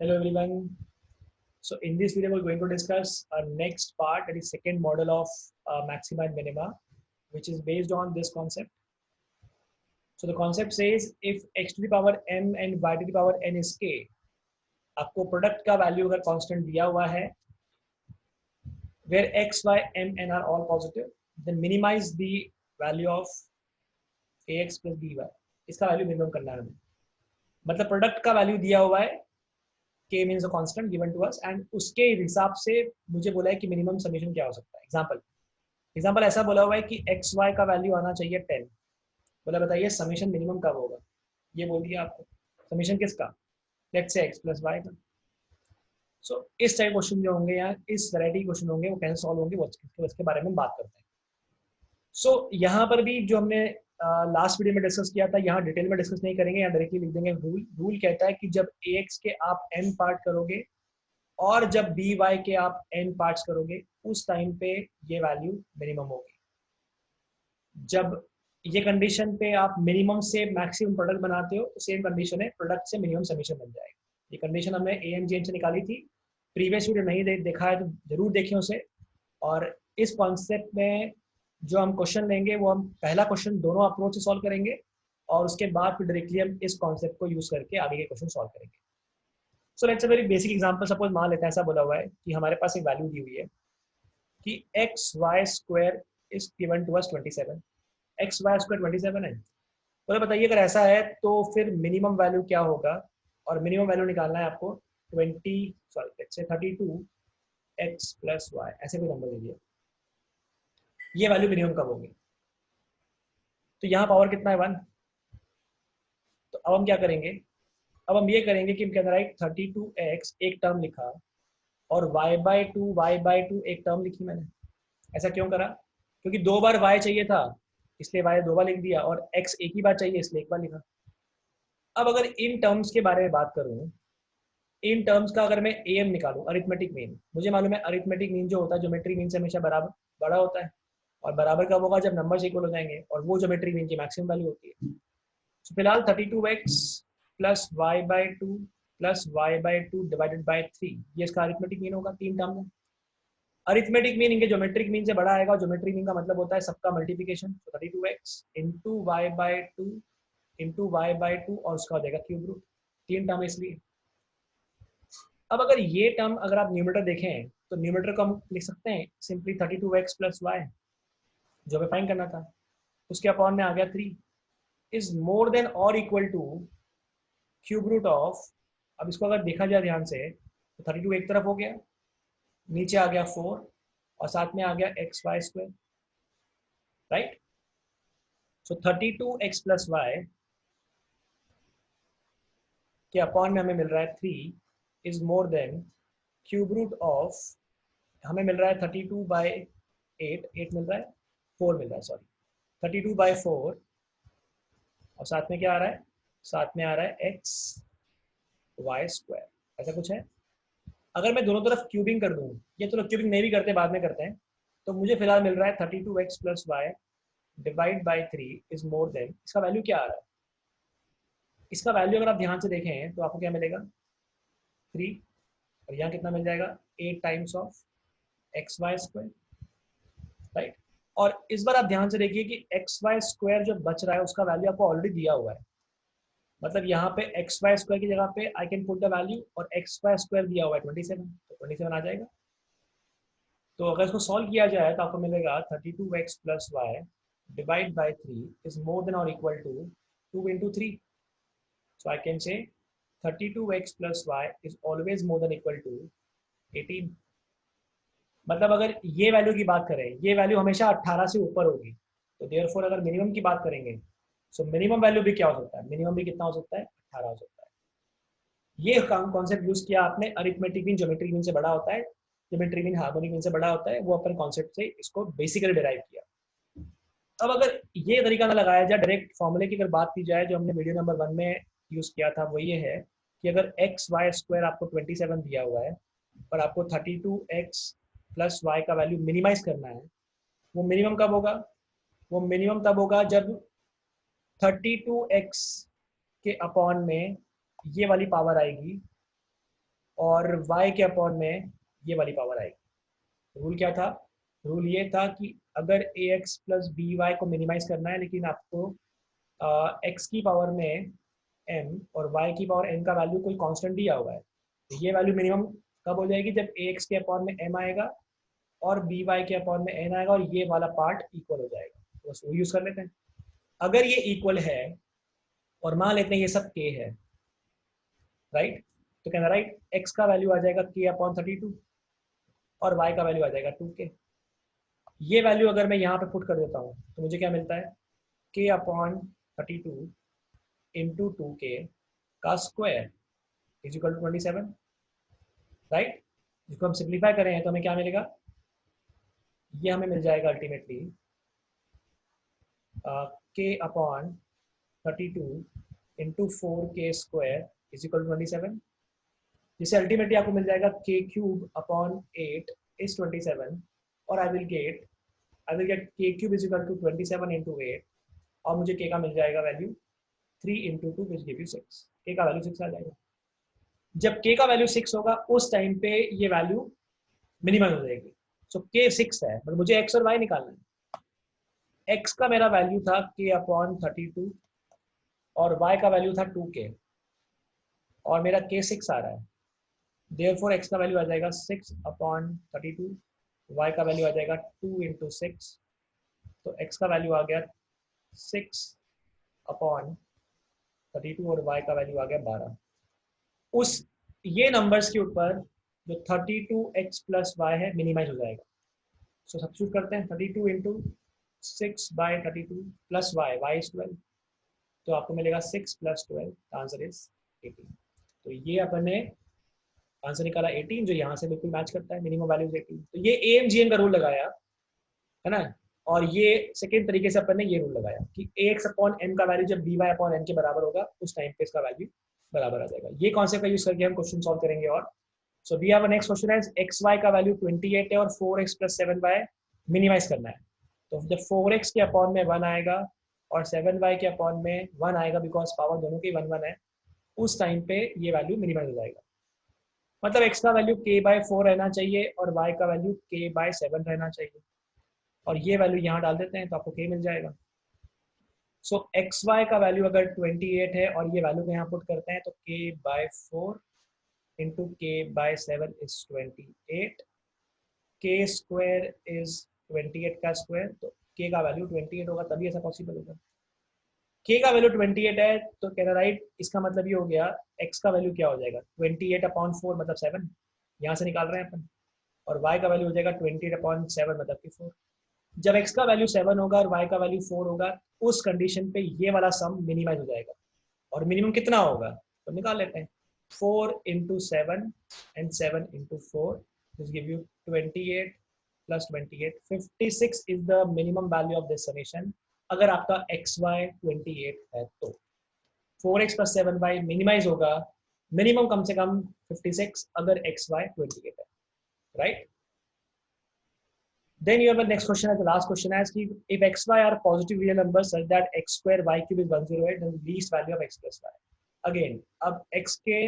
Hello everyone. So in this video we're going to discuss our next part, that is second model of maxima and minima, which is based on this concept. So the concept says if x to the power m and y to the power n is k, आपको product का value अगर constant दिया हुआ है where x, y, m, n are all positive, then minimize the value of ax plus by. इसका value minimum करना है हमें. मतलब प्रोडक्ट का वैल्यू दिया हुआ है k means a constant given to us and उसके हिसाब से मुझे बोला है कि मिनिमम समेशन क्या हो सकता है. एग्जांपल ऐसा बोला हुआ है कि एक्स वाई का वैल्यू आना चाहिए 10. बोला बताइए समेशन मिनिमम कब होगा. ये बोल दिया आपको. समेशन किसका? Let's say x plus y का. सो इस टाइप क्वेश्चन जो होंगे या इस वैरायटी क्वेश्चन होंगे वो कैसे सॉल्व होंगे वो उसके बारे में बात करते हैं. सो यहाँ पर भी जो हमने लास्ट वीडियो में डिस्कस किया था यहाँ डिटेल में डिस्कस नहीं करेंगे. यहाँ डायरेक्टली लिख देंगे. रूल कहता है कि जब ए एक्स के आप n पार्ट करोगे और जब बी वाई के आप n पार्ट्स करोगे उस टाइम पे ये वैल्यू मिनिमम होगी. जब ये कंडीशन पे आप मिनिमम से मैक्सिमम प्रोडक्ट बनाते हो तो सेम कंडीशन है, प्रोडक्ट से मिनिमम समेशन बन जाएगा. ये कंडीशन हमने ए एम जी एन से निकाली थी. प्रीवियस वीडियो नहीं देखा है तो जरूर देखें उसे. और इस कॉन्सेप्ट में जो हम क्वेश्चन लेंगे वो हम पहला क्वेश्चन दोनों अप्रोच से सॉल्व करेंगे और उसके बाद फिर डायरेक्टली हम इस कॉन्सेप्ट को यूज करके आगे के क्वेश्चन सॉल्व करेंगे. So let's a very basic example. Suppose मान लेते हैं ऐसा बोला हुआ है कि हमारे पास एक वैल्यू दी हुई है कि x y square is given to us 27. X y square 27 है. तो बताइए अगर ऐसा है तो फिर मिनिमम वैल्यू क्या होगा. और मिनिमम वैल्यू निकालना है आपको 32 एक्स प्लस वाई ऐसे कोई नंबर दे दिया. ये वैल्यू मिनिमम कब होगी. तो यहाँ पावर कितना है 1. तो अब हम क्या करेंगे. अब हम ये करेंगे कि हम कहना राइट 32x एक टर्म लिखा और y/2 एक टर्म लिखी मैंने. ऐसा क्यों करा? क्योंकि 2 बार y चाहिए था इसलिए y 2 बार लिख दिया और x एक ही बार चाहिए इसलिए एक बार लिखा. अब अगर इन टर्म्स के बारे में बात करूं, इन टर्म्स का अगर मैं am निकालूं अरिथमेटिक मीन, मुझे मालूम है अरिथमेटिक मीन जो होता है ज्योमेट्रिक मीन से हमेशा बराबर बड़ा होता है. और बराबर कब होगा? जब नंबर्स इक्वल हो जाएंगे और वो ज्योमेट्रिक मीन की मैक्सिमम वैल्यू होती है. तो फिलहाल 32x plus y/2 plus y/2 divided by 3 ये इसका अरिथमेटिक मीन होगा. 3 टर्म में अरिथमेटिक मीन इनके ज्योमेट्रिक मीन से बड़ा आएगा. ज्योमेट्रिक मीन का मतलब होता है सबका मल्टीप्लिकेशन. तो 32x into y/2 into y/2 और उसका हो जाएगा क्यूब रूट. 3 टर्म इसलिए. अब अगर ये टर्म अगर आप न्यूमरेटर देखें तो न्यूमरेटर को हम लिख सकते हैं सिंपली 32x प्लस वाई जो हमें फाइंड करना था. उसके अपॉन में आ गया 3 इज मोर देन और equal to cube root of. अब इसको अगर देखा जाए ध्यान से तो 32 एक तरफ हो गया, नीचे आ गया 4 और साथ में आ गया x y square. Right. So 32x plus y के अपॉन में हमें मिल रहा है 3 is more than cube root of. हमें मिल रहा है 32/8 मिल रहा है 4 मिल रहा है सॉरी 32/4 और साथ में क्या आ रहा है? साथ में आ रहा है एक्स वाई स्क्वायर. ऐसा कुछ है. अगर मैं दोनों तरफ क्यूबिंग कर दूं, ये तो क्यूबिंग नहीं भी करते बाद में करते हैं, तो मुझे फिलहाल मिल रहा है 32x plus y divide by 3 is more than. इसका वैल्यू क्या आ रहा है? इसका वैल्यू अगर आप ध्यान से देखें तो आपको क्या मिलेगा 3 और यहाँ कितना मिल जाएगा 8 times of x y square. Right. और इस बार आप ध्यान से देखिए कि एक्स वाई स्क्वायर जो बच रहा है उसका वैल्यू आपको ऑलरेडी दिया हुआ है. मतलब यहाँ पे एक्स वाई स्क्वायर की जगह पे I can put the value और एक्स वाई स्क्वायर दिया हुआ है 27 तो 27 आ जाएगा. तो अगर इसको सॉल्व किया जाए तो आपको मिलेगा 32x plus y divide by 3 is more than और equal to 2 into 3. So I can say 32x plus y is always more than equal to 18. मतलब अगर ये वैल्यू की बात करें, ये वैल्यू हमेशा 18 से ऊपर होगी. तो देयरफॉर अगर मिनिमम की बात करेंगे सो मिनिमम वैल्यू भी क्या हो सकता है? मिनिमम भी कितना हो सकता है? 18 हो सकता है. ये कॉन्सेप्ट यूज किया आपने. अरिथमेटिक मीन ज्योमेट्रिक मीन से बड़ा होता है, ज्योमेट्रिक मीन हार्मोनिक मीन से बड़ा होता है. वो अपन कॉन्सेप्ट से इसको बेसिकली डिराइव किया. अब अगर ये तरीका ना लगाया जाए डायरेक्ट फॉर्मूले की अगर बात की जाए जो हमने वीडियो नंबर 1 में यूज किया था वो ये है कि अगर एक्स वाई स्क्वायर आपको 27 दिया हुआ है और आपको 32x प्लस वाई का वैल्यू मिनिमाइज करना है, वो मिनिमम कब होगा? वो मिनिमम तब होगा जब 32x के अपॉन में ये वाली पावर आएगी और y के अपॉन में ये वाली पावर आएगी। रूल क्या था? रूल ये था कि अगर ax प्लस बी वाई को मिनिमाइज करना है, लेकिन आपको x की पावर में m और y की पावर n का वैल्यू कोई कांस्टेंट दिया हुआ है, तो ये वैल्यू मिनिमम कब हो जाएगी? जब ax के अपॉन में m आएगा और बी वाई के अपॉन में n आएगा और ये वाला पार्ट इक्वल हो जाएगा। तो बस वो यूज कर लेते हैं। अगर ये इक्वल है और मान लेते हैं ये सब k है, राइट, तो कहना राइट x का वैल्यू आ जाएगा k अपॉन 32 और y का वैल्यू आ जाएगा 2k। ये वैल्यू अगर मैं यहाँ पे पुट कर देता हूँ तो मुझे क्या मिलता है? k अपॉन 32 इंटू 2k का square is equal to 27, right. इसको हम सिंप्लीफाई करें तो हमें क्या मिलेगा? ये हमें मिल जाएगा ultimately k upon 32 into 4k square is equal to 27, जिसे अल्टीमेटली आपको मिल जाएगा k क्यूब अपॉन 8 इज 27 और I will get k cube is equal to 27 into 8 और मुझे k का मिल जाएगा value 3 into 2 which give you 6। k का वैल्यू 6 आ जाएगा। जब k का वैल्यू 6 होगा उस टाइम पे ये वैल्यू मिनिमम हो जाएगी। सो k 6 है, बट मुझे x और y निकालना है। x का मेरा वैल्यू था k अपॉन 32 और y का वैल्यू था 2k और मेरा k 6 आ रहा है। देयरफॉर x का वैल्यू आ जाएगा 6 अपॉन 32, y का वैल्यू आ जाएगा 2 इंटू 6, तो x का वैल्यू आ गया 6 अपॉन 32 और y का वैल्यू आ गया 12। उस ये नंबर्स के ऊपर जो 32x प्लस वाई है मिनिमाइज हो जाएगा। सो सब्स्टिट्यूट करते हैं 32 into 6 by 32 plus y is 12, तो आपको मिलेगा 6 प्लस 12, आंसर इज 18। तो ये अपन ने आंसर निकाला 18, जो यहाँ से बिल्कुल मैच करता है, मिनिमम वैल्यू 18। तो ये AMGN का रूल लगाया है ना। और ये सेकेंड तरीके से अपन ने ये रूल लगाया कि ax अपॉन m का वैल्यू जब by अपॉन n के बराबर होगा उस टाइम पे इसका वैल्यू बराबर आ जाएगा। ये कॉन्सेप्ट का यूज करके हम क्वेश्चन सॉल्व करेंगे। और so we have next question है xy का वैल्यू 28 है और 4x प्लस 7y मिनिमाइज करना है। तो जब 4x के अपॉन में 1 आएगा और 7y के अपॉन में 1 आएगा, बिकॉज पावर दोनों की 1 1 है, उस टाइम पे ये वैल्यू मिनिमाइज हो जाएगा। मतलब x का वैल्यू k/4 रहना चाहिए और y का वैल्यू k/7 रहना चाहिए, और ये वैल्यू यहाँ डाल देते हैं तो आपको k मिल जाएगा। सो xy का वैल्यू अगर 28 है और ये वैल्यू को यहाँ पुट करते हैं तो k/4 into k/7 is 28, k square is 28 का स्क्वायर, तो k का वैल्यू 28 होगा, तभी ऐसा पॉसिबल होगा। k का वैल्यू 28 है तो कह रहा राइट, इसका मतलब ये हो गया x का वैल्यू क्या हो जाएगा? 28 अपॉन 4 मतलब 7, यहाँ से निकाल रहे हैं अपन, और y का वैल्यू हो जाएगा 28 अपॉन 7 मतलब कि 4। जब x का वैल्यू 7 होगा और y का वैल्यू 4 होगा, उस कंडीशन पे ये वाला सम मिनिमाइज हो जाएगा। और मिनिमम कितना होगा तो निकाल लेते हैं, 4 into 7 and 7 into 4 this give you 28 plus 28, 56 is the minimum value of this summation अगर आपका xy 28 है तो। 4x प्लस 7y मिनिमाइज होगा, मिनिमम कम से कम 56 अगर xy 28 है, right. Then you have the next question as the last question as कि if x y are positive real numbers such that x square y cube is 108, then the least value of x plus y. Again, अब x के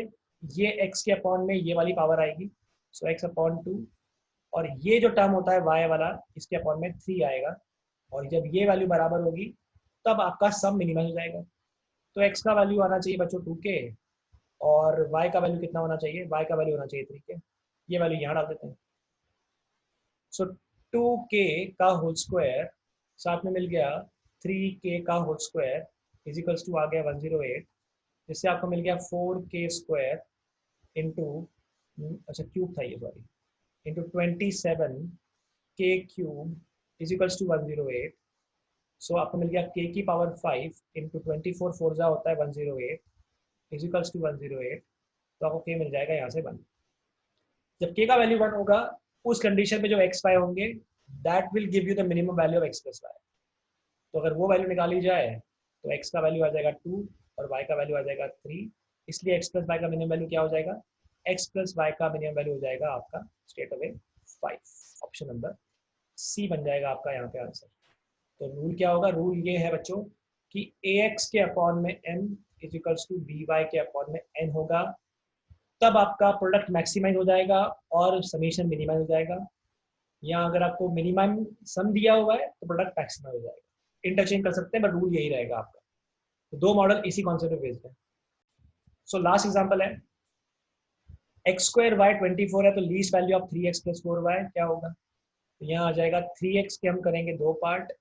ये x के upon में ये वाली power आएगी, so x upon 2, और ये जो टर्म होता है y वाला इसके अपॉन में 3 आएगा, और जब ये वैल्यू बराबर होगी तब आपका सम मिनिमम हो जाएगा। तो x का वैल्यू आना चाहिए बच्चों 2k और y का वैल्यू कितना होना चाहिए? y का वैल्यू होना चाहिए 3k। ये वैल्यू यहाँ डाल देते हैं। सो 2k का होल स्क्वायर साथ में मिल गया 3k का whole square is equals to आ गया 108, जिससे आपको मिल गया 4k स्क्वायर इंटू, अच्छा क्यूब था ये, sorry, into 27k cube is equals to 108। So आपको मिल गया k की पावर 5 इंटू 24 4 जा होता है 108 इज इक्वल्स टू 108, तो आपको k मिल जाएगा यहाँ से 1। जब k का वैल्यू 1 होगा उस कंडीशन में जो x y होंगे that will give you the minimum value of x plus y. तो अगर वो वैल्यू निकाली जाए तो x का वैल्यू आ जाएगा 2 और y का वैल्यू आ जाएगा 3, इसलिए x प्लस वाई का मिनिमम वैल्यू क्या हो जाएगा? x प्लस वाई का मिनिमम वैल्यू हो जाएगा आपका straight away 5। Option number C बन जाएगा आपका यहाँ पे आंसर। तो रूल क्या होगा? रूल ये है बच्चों कि ax के अपॉन में m is equals to by के अपॉन में n होगा, तब आपका प्रोडक्ट मैक्सिमाइज हो जाएगा और समीशन मिनिमाइज हो जाएगा। या अगर आपको मिनिमम सम दिया हुआ है तो प्रोडक्ट मैक्सिमाइज हो जाएगा। इंटरचेंज कर सकते हैं बट रूल यही रहेगा आपका। तो दो मॉडल इसी कॉन्सेप्ट पे बेस्ड है। सो लास्ट एग्जांपल है एक्स स्क्वायर वाई 24 है, तो least value of 3x plus 4y क्या होगा? तो यहाँ आ जाएगा 3x के हम करेंगे 2 पार्ट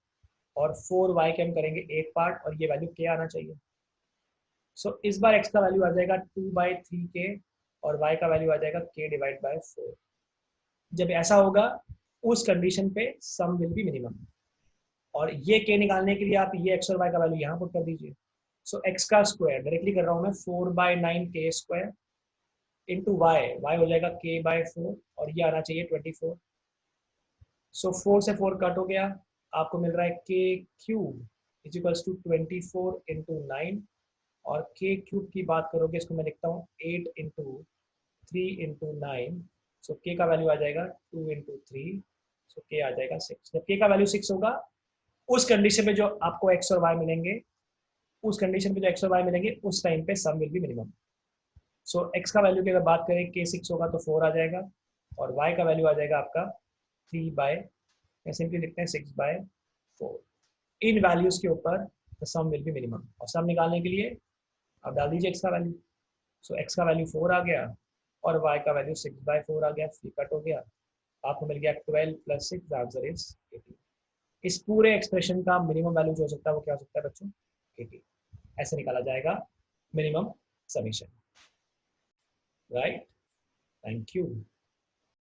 और 4y के हम करेंगे 1 पार्ट, और ये वैल्यू क्या आना चाहिए? सो इस बार x का वैल्यू आ जाएगा 2/3k और y का वैल्यू आ जाएगा k डिवाइड बाय 4। जब ऐसा होगा उस कंडीशन पे सम विल बी मिनिमम। और ये k निकालने के लिए आप ये x और y का वैल्यू यहाँ पुट कर दीजिए। सो x का स्क्वायर डायरेक्टली कर रहा हूँ मैं 4/9k स्क्वायर इंटू y हो जाएगा k/4 और ये आना चाहिए 24। सो 4 से 4 कट हो गया, आपको मिल रहा है k³ is equals to 24 into 9। और k³ की बात करोगे इसको मैं लिखता हूँ 8 इंटू 3 इंटू 9। सो k का वैल्यू आ जाएगा 2 इंटू 3। सो k आ जाएगा 6। जब k का वैल्यू 6 होगा उस कंडीशन में जो आपको x और y मिलेंगे, उस कंडीशन पे जो x और y मिलेंगे उस टाइम पे sum will be minimum. So x का वैल्यू की अगर बात करें k 6 होगा तो 4 आ जाएगा और y का वैल्यू आ जाएगा आपका 3 बाय, या सिंपली लिखते हैं 6/4। इन वैल्यूज के ऊपर the sum will be minimum. और सम निकालने के लिए आप डाल दीजिए x का वैल्यू। सो x का वैल्यू 4 आ गया और y का वैल्यू 6/4 आ गया, 3 कट हो गया, आपको मिल गया 12 + 6 आंसर इज 18। इस पूरे एक्सप्रेशन का मिनिमम वैल्यू जो हो सकता है वो क्या हो सकता है बच्चों? 18। ऐसे निकाला जाएगा minimum summation. Right, thank you.